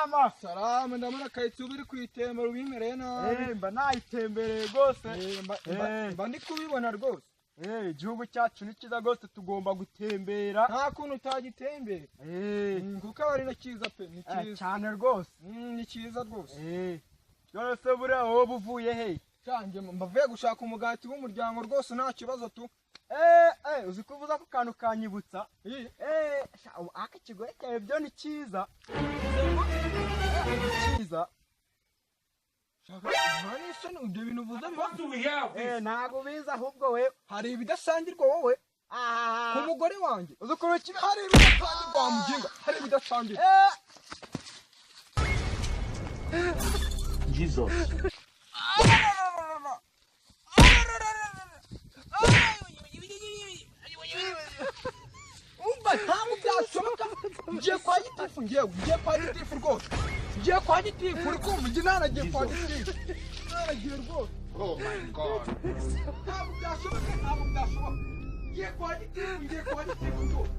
salama. Salama, ndabona kayitsi ubiri kwitembera ubimereye nabi. Mba nayitembereye rwose. Mba ndi kubibona rwose. Igihugu cyacu ni cyiza rwose tugomba gutembera. Nta kuntu utagitembera. Kuko ari na cyiza pe, ni cyiza. Cyane rwose. Ni cyiza rwose. Yose buriya wowe uvuye he? Cyanjye mbavuye gushaka umugati w'umuryango rwose nta kibazo tu. Uzi kuvuza ko kantu kanyibutsa. Aka kigore cyawe byo ni cyiza. Cyiza. Nani isoni ibyo bintu uvuze biba. Ntago biza ahubwo we hari ibidasangirwa wowe. Ku mugore wanjye. Uzi ko hari ibidasangirwa muginga. Hari ibidasangirwa. Jesus. Ntabwo byashoboka. Ngiye kwa gitifu ngiye kwa gitifu rwose. Ngiye kwa gitifu uri kumva njye naragiye kwa gitifu. Naragiye rwose. Oh my God. Ntabwo byashoboka. Ngiye kwa gitifu rwose.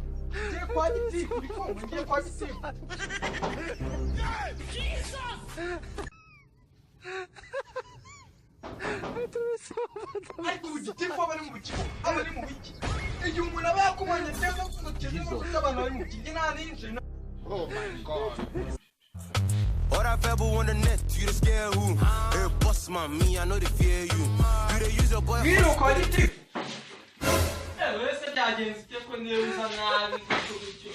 Ngiye kwa gitifu uri kumva ngiye kwa gitifu. Ariko gitifu aba ari mu kigo. Aba ari mu wiki. Igihe umuntu aba yakumanye cyangwa kumuteze no abantu bari mu kigo nta ninje. Oh my God. All that verbal on the net, you the scare who? Hey, boss man, me, I know they fear you. You they use your boy. We don't call it tip. Wese byagenze cyo ko niyo uza nabi kucyo.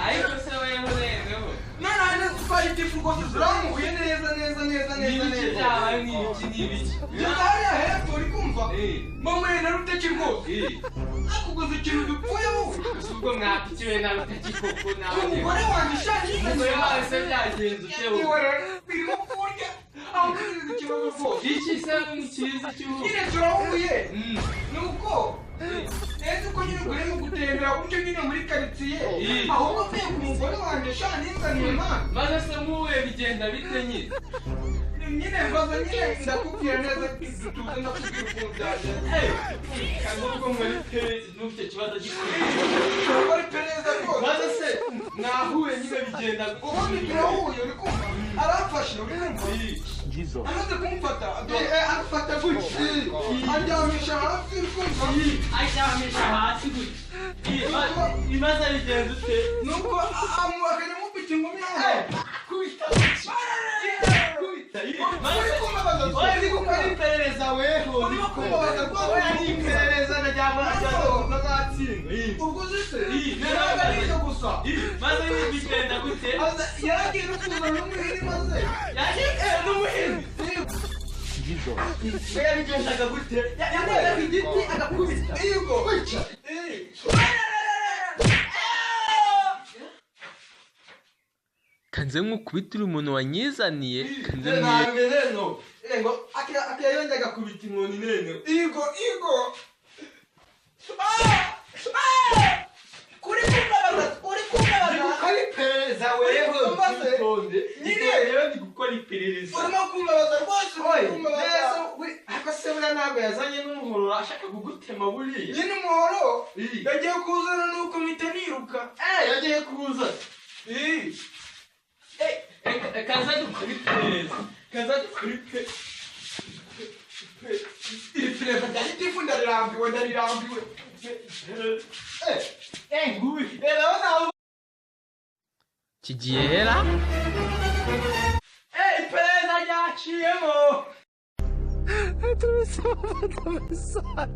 Ariko se wewe urenzeho. None twari tip rwose ziramuye neza. Nibice byabaye n'ibiki. Yari hepfo uri kumva? Mama na ruteki rwose. Akuguze ikintu dupfuye wowe. Ubwo mwapikiwe na ruteki koko nawe. Umugore wanjye shaki. Umugore wawe se byagenze cyo. Birimo kurya. Aho kuri ikibazo rwose. Iki se ni cyiza cy'ubu. Nyine turahuye. Nuko ese ko nyine urimo gutembera buryo nyine muri quartier. Ahubwo mvuye ku mugore wanjye shani nzaniye mana. Maze se muwe bigenda bite nyine? Nyine mbaza nyine ndakubwira neza tuze ndakubwira ukuntu byagenze. Kandi ubwo muri perezi n'ufite kibazo gikomeye. Muri pereza rwose. Maze se nahuye nyine bigenda ubundi turahuye uri kumva arafashe uri kumva. Jesus. Amaze kumfata afata gutya andyamisha hasi uri kumva. Aryamisha hasi gutya. Imaze bigenda ute? Nuko akajya mupita ingumi yawe. Kubita. Uri gukora iperereza weho. Uri kubabaza rwose ni iperereza najyamo nazatsinda. Ubwo zise naraga n'icyo gusa. Maze bigenda gute? Yaragiye no kuzana n'umuhini maze. Yagiye n'umuhini. Jesus. Yabigendaga gute? Yambaye igiti agakubita. Yego. Kanze nkukubitira umuntu wanyizaniye. Kanze ntabwo ngo akayonda agakubita inkoni nene. Yego. Kuri kumbabaza. Kuri pereza weho. Tonde. Nyine rero ndi gukora iperereza. Urimo kumbabaza rwose. Neza ako se bura ntabwo yazanye n'umuhoro ashaka kugutema buriya. Nyine umuhoro yagiye kuzana nuko mpita niruka. Yagiye kuza. Kaza dukora iperereza. Iri pereza rya gitifu ndarirambiwe. Ngubi. Urabona kigiye hera? Iperereza ryaciyemo. Atravessou a